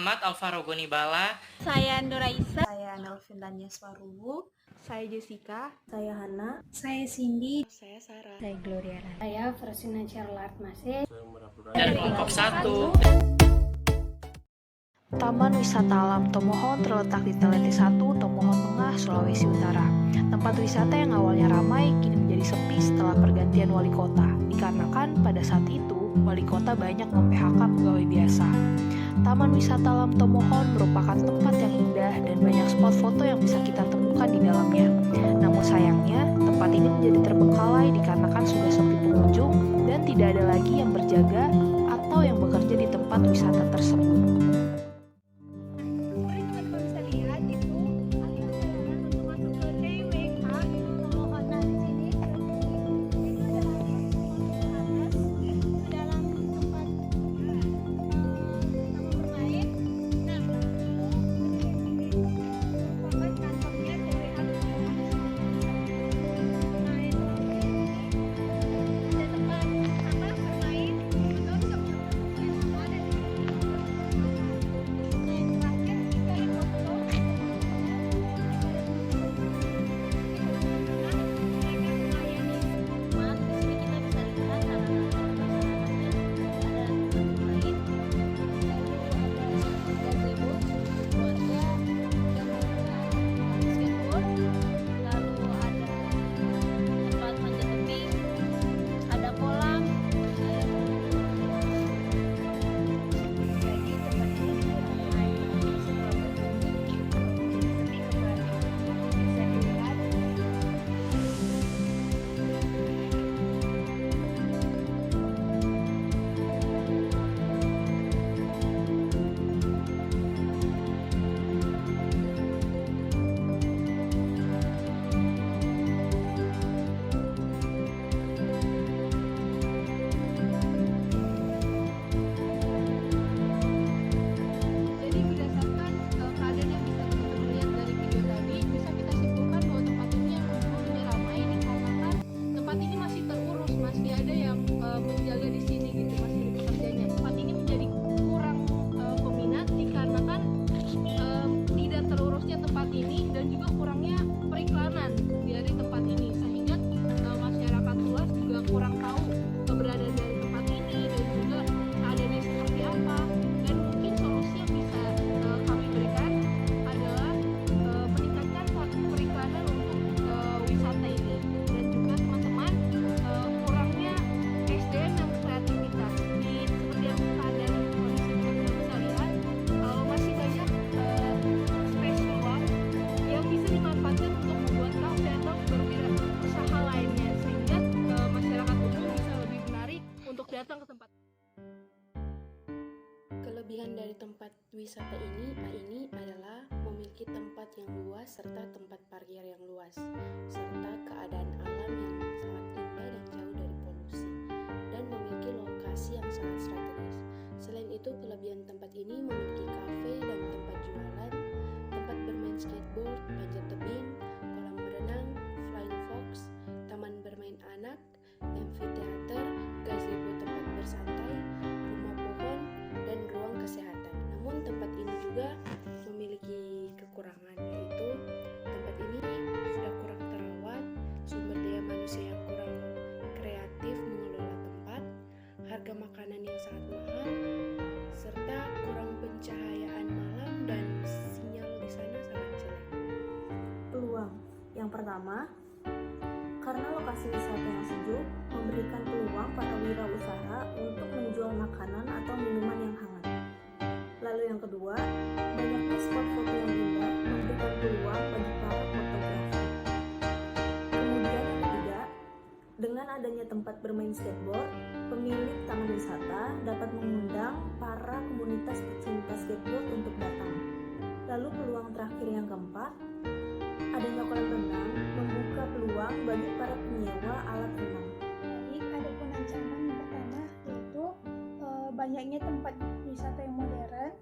Muhammad Alvaro Gonibala. Saya Nuraisa. Saya Nelvin Swarubu. Saya Jessica. Saya Hana. Saya Cindy. Saya Sarah. Saya Gloria. Saya Frasina Charlotte Masih. Dan kelompok 1. Taman Wisata Alam Tomohon terletak di Teliti 1, Tomohon Tengah, Sulawesi Utara. Tempat wisata yang awalnya ramai kini menjadi sepi setelah pergantian wali kota, dikarenakan pada saat itu wali kota banyak mem-PHK pegawai biasa. Taman Wisata Alam Tomohon merupakan tempat yang indah dan banyak spot foto yang bisa kita temukan di dalamnya. Namun sayangnya, tempat ini menjadi terbengkalai dikarenakan sudah sepi pengunjung dan tidak ada lagi yang berjaga atau yang bekerja di tempat wisata tersebut. Datang ke tempat. Kelebihan dari tempat wisata ini adalah memiliki tempat yang luas serta tempat parkir yang luas, serta keadaan alam yang sangat indah dan jauh dari polusi, dan memiliki lokasi yang sangat strategis. Selain itu, kelebihan tempat ini memiliki kafe dan tempat jualan, tempat bermain skateboard, panjat tebing, kolam berenang, flying fox, taman bermain anak, amphitheater, gazebo tempat bersantai, rumah pohon, dan ruang kesehatan. Namun tempat ini juga memiliki kekurangan, yaitu tempat ini sudah kurang terawat, sumber daya manusia yang kurang kreatif mengelola tempat, harga makanan yang sangat mahal, serta kurang pencahayaan malam dan sinyal di sana sangat jelek. Peluang yang pertama, karena lokasi wisata yang sejuk memberikan peluang para wirausaha untuk menjual makanan atau minuman yang hangat. Lalu yang kedua, banyaknya spot foto yang indah memberikan peluang bagi para fotografer. Kemudian yang ketiga, dengan adanya tempat bermain skateboard, pemilik taman wisata dapat mengundang para komunitas pecinta skateboard untuk datang. Lalu peluang terakhir yang keempat, adanya kolam renang membuka peluang bagi para penyewa alat renang. Ada pun ancaman yang pertama yaitu banyaknya tempat wisata yang modern.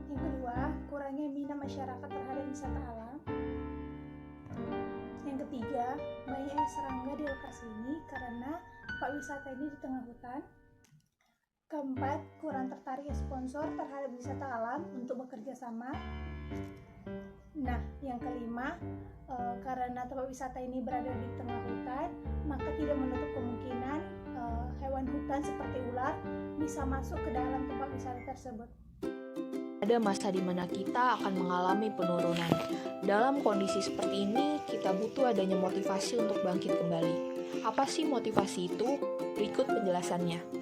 Yang kedua, kurangnya minat masyarakat terhadap wisata alam. Yang ketiga, banyaknya serangga di lokasi ini karena tempat wisata ini di tengah hutan. Keempat, kurang tertarik sponsor terhadap wisata alam untuk bekerja sama. Nah, yang kelima, karena tempat wisata ini berada di tengah hutan, maka tidak menutup kemungkinan hewan hutan seperti ular bisa masuk ke dalam tempat wisata tersebut. Ada masa di mana kita akan mengalami penurunan. Dalam kondisi seperti ini, kita butuh adanya motivasi untuk bangkit kembali. Apa sih motivasi itu? Berikut penjelasannya.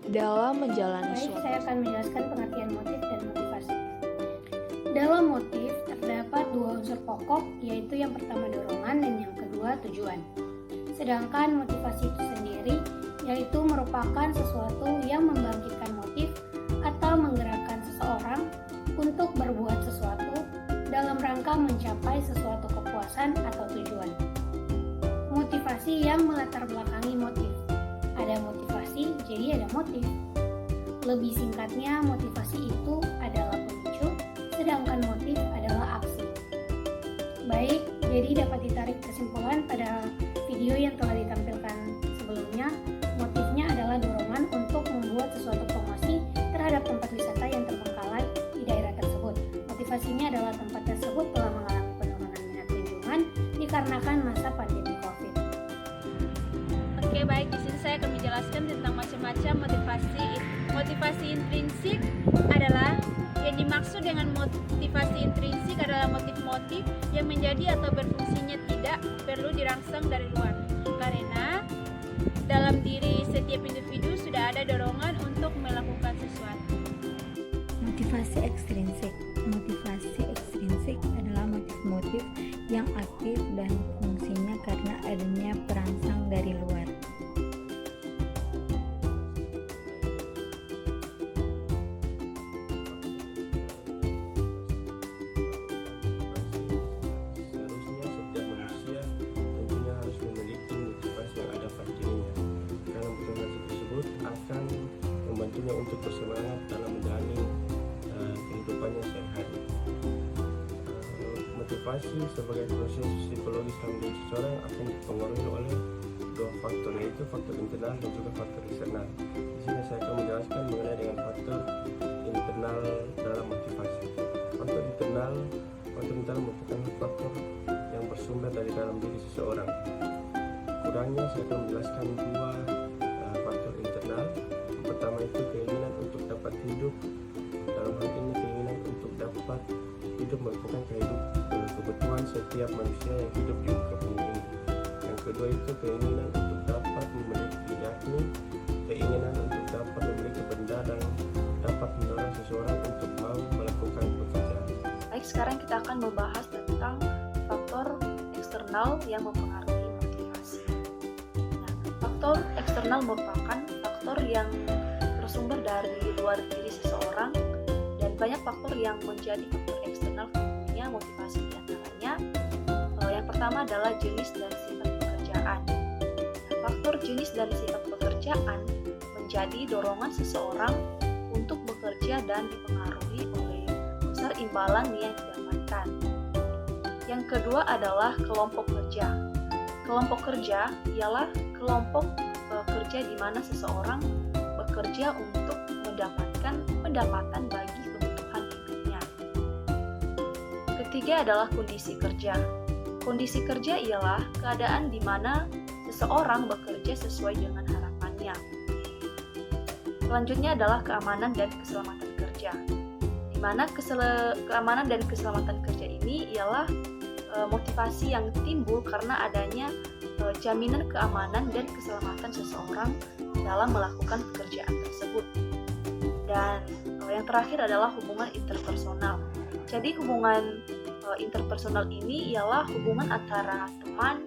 Dalam menjalani Baik, suatu saya akan menjelaskan pengertian motif dan motivasi. Dalam motif terdapat dua unsur pokok, yaitu yang pertama dorongan dan yang kedua tujuan. Sedangkan motivasi itu sendiri yaitu merupakan sesuatu yang membangkitkan motif atau menggerakkan seseorang untuk berbuat sesuatu dalam rangka mencapai sesuatu kepuasan atau tujuan. Motivasi yang melatar belakangi motif. Ada motivasi, jadi ada motif. Lebih singkatnya, motivasi itu adalah pemicu, sedangkan motif adalah aksi. Baik, jadi dapat ditarik kesimpulan pada video yang telah ditampilkan sebelumnya, motifnya adalah dorongan untuk membuat sesuatu promosi terhadap tempat wisata yang terbengkalai di daerah tersebut. Motivasinya adalah tempat tersebut telah mengalami penurunan minat kunjungan dikarenakan masa pandemi COVID. Oke, baik, di sini saya akan menjelaskan tentang macam-macam motivasi. Motivasi intrinsik adalah yang dimaksud dengan motivasi intrinsik adalah motif-motif yang menjadi atau berfungsinya tidak perlu dirangsang dari luar. Karena dalam diri setiap individu sudah ada dorongan untuk melakukan sesuatu. Motivasi ekstrinsik. Motivasi ekstrinsik adalah motif-motif yang aktif dan fungsinya karena adanya perangsang dari luar. Seharusnya setiap manusia tentunya harus memiliki motivasi yang ada pada dirinya, karena motivasi tersebut akan membantunya untuk bersemangat dalam menjalani kehidupannya sehari-hari. Motivasi sebagai proses psikologis dalam diri seseorang akan dipengaruhi oleh dua faktor, yaitu faktor internal dan juga faktor eksternal. Di sini saya akan menjelaskan mengenai dengan faktor internal dalam motivasi. Faktor internal merupakan faktor yang bersumber dari dalam diri seseorang. Kurangnya saya akan menjelaskan dua faktor internal. Yang pertama itu keinginan untuk dapat hidup. Dalam hal ini keinginan untuk dapat hidup merupakan kebutuhan setiap manusia yang hidup di muka bumi ini. Yang kedua itu keinginan untuk dapat memiliki, yakni keinginan untuk dapat memiliki benda dan dapat mendorong seseorang untuk mau melakukan pekerjaan. Baik, sekarang kita akan membahas tentang faktor eksternal yang mempengaruhi motivasi. Nah, faktor eksternal merupakan faktor yang bersumber dari luar diri seseorang, dan banyak faktor yang menjadi faktor eksternal tentunya motivasi. Di antaranya yang pertama adalah jenis dan sifat pekerjaan. Nah, faktor jenis dan sifat pekerjaan menjadi dorongan seseorang untuk bekerja dan dipengaruhi oleh besar imbalan yang didapatkan. Yang kedua adalah kelompok kerja. Kelompok kerja ialah kelompok kerja di mana seseorang bekerja untuk mendapatkan pendapatan bagi kebutuhan hidupnya. Ketiga adalah kondisi kerja. Kondisi kerja ialah keadaan di mana seseorang bekerja sesuai dengan harapannya. Selanjutnya adalah keamanan dan keselamatan kerja, di mana keamanan dan keselamatan kerja ini ialah motivasi yang timbul karena adanya jaminan keamanan dan keselamatan seseorang dalam melakukan pekerjaan tersebut. Dan yang terakhir adalah hubungan interpersonal. Jadi hubungan interpersonal ini ialah hubungan antara teman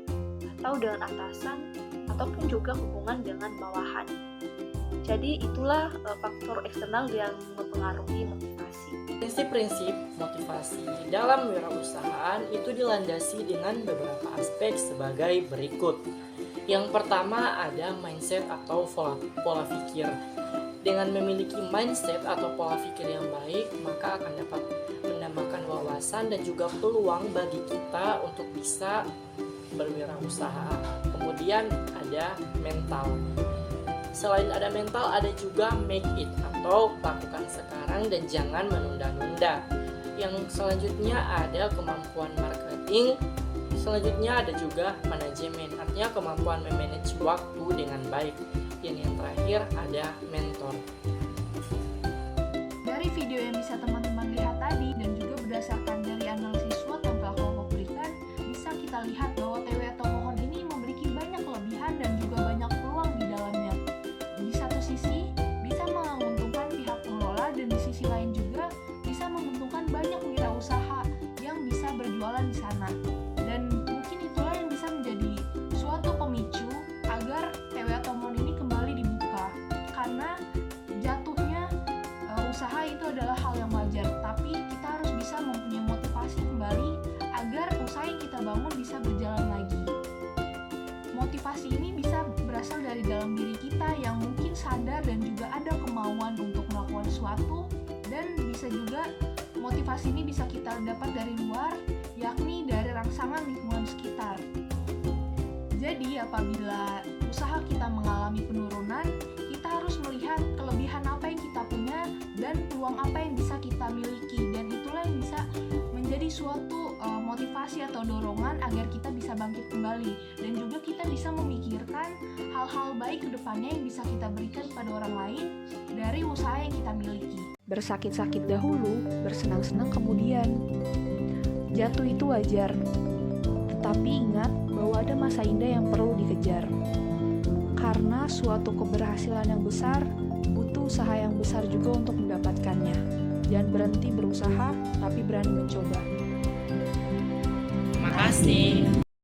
atau dengan atasan ataupun juga hubungan dengan bawahan. Jadi itulah faktor eksternal yang mempengaruhi motivasi. Prinsip-prinsip motivasi dalam wirausahaan itu dilandasi dengan beberapa aspek sebagai berikut. Yang pertama ada mindset atau pola pikir. Dengan memiliki mindset atau pola pikir yang baik, maka akan dapat menambahkan wawasan dan juga peluang bagi kita untuk bisa berwirausaha. Kemudian ada mental. Selain ada mental, ada juga make it atau lakukan sekarang dan jangan menunda-nunda. Yang selanjutnya ada kemampuan marketing. Selanjutnya ada juga manajemen, artinya kemampuan memanage waktu dengan baik. Dan yang terakhir ada mentor. Dari video yang bisa teman-teman lihat tadi dan juga berdasarkan dari analisis SWOT yang telah kelompok berikan, bisa kita lihat bahwa TW atau mohon ini memiliki banyak kelebihan dan juga banyak peluang di dalamnya. Di satu sisi bisa menguntungkan pihak pengelola dan di sisi lain juga bisa menguntungkan banyak wirausaha yang bisa berjualan di sana. Dan mungkin itulah yang bisa menjadi suatu pemicu agar TW atau mohon ini kembali dibuka. Karena jatuhnya usaha itu adalah hal yang wajar, tapi kita harus bisa mempunyai motivasi kembali agar usaha yang kita bangun bisa berjalan lagi. Motivasi ini bisa berasal dari dalam diri kita yang mungkin sadar dan juga ada kemauan untuk melakukan sesuatu, dan bisa juga motivasi ini bisa kita dapat dari luar, yakni dari rangsangan lingkungan sekitar. Jadi apabila usaha kita mengalami penurunan, kita harus melihat kelebihan apa yang kita punya dan peluang apa yang bisa kita miliki, dan itulah yang bisa menjadi suatu motivasi atau dorongan agar kita bisa bangkit kembali, dan juga kita bisa memikirkan hal-hal baik ke depannya yang bisa kita berikan kepada orang lain dari usaha yang kita miliki. Bersakit-sakit dahulu, bersenang-senang kemudian. Jatuh itu wajar, tetapi ingat bahwa ada masa indah yang perlu dikejar. Karena suatu keberhasilan yang besar butuh usaha yang besar juga untuk mendapatkannya. Jangan berhenti berusaha, tapi berani mencoba. Terima kasih.